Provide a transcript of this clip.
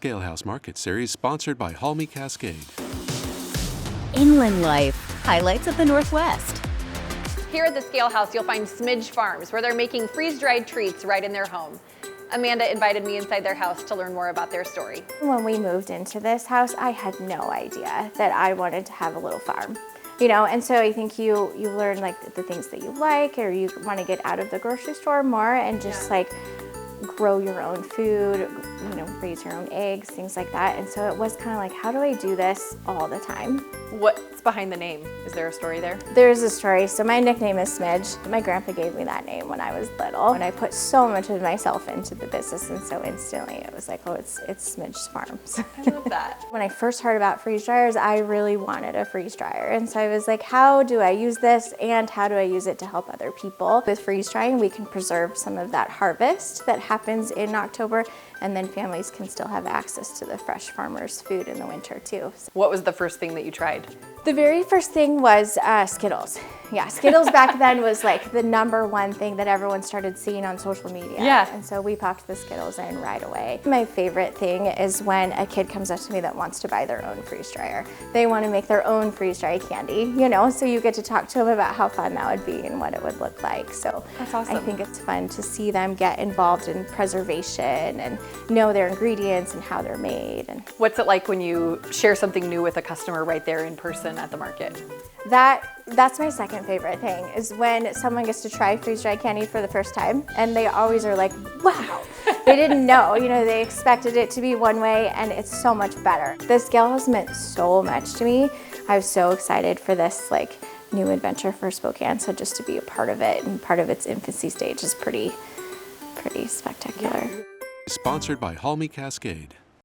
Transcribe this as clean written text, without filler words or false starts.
Scalehouse Market Series sponsored by Halmy Cascade. Inland life, highlights of the Northwest. Here at the Scalehouse, you'll find Smidge Farms, where they're making freeze-dried treats right in their home. Amanda invited me inside their house to learn more about their story. When we moved into this house, I had no idea that I wanted to have a little farm. You know, and so I think you learn like the things that you like, or you want to get out of the grocery store more and just like grow your own food, you know, raise your own eggs, things like that. And so it was kind of like, how do I do this all the time? What's behind the name? Is there a story there? There's a story. So my nickname is Smidge. My grandpa gave me that name when I was little, and I put so much of myself into the business, and so instantly it was like, oh, it's Smidge Farms. I love that. When I first heard about freeze dryers, I really wanted a freeze dryer, and so I was like, how do I use this, and how do I use it to help other people? With freeze drying, we can preserve some of that harvest that happens in October, and then families can still have access to the fresh farmers' food in the winter too. What was the first thing that you tried? The very first thing was Skittles. Yeah, Skittles back then was like the #1 thing that everyone started seeing on social media. Yeah. And so we popped the Skittles in right away. My favorite thing is when a kid comes up to me that wants to buy their own freeze dryer. They want to make their own freeze dry candy, you know, so you get to talk to them about how fun that would be and what it would look like. So that's awesome. I think it's fun to see them get involved in preservation and know their ingredients and how they're made. And what's it like when you share something new with a customer right there in person at the market? That's my second favorite thing, is when someone gets to try freeze-dried candy for the first time, and they always are like, wow. They didn't know, you know, they expected it to be one way, and it's so much better. The Scalehouse meant so much to me. I was so excited for this like new adventure for Spokane, so just to be a part of it and part of its infancy stage is pretty spectacular. Sponsored by Halmy Cascade.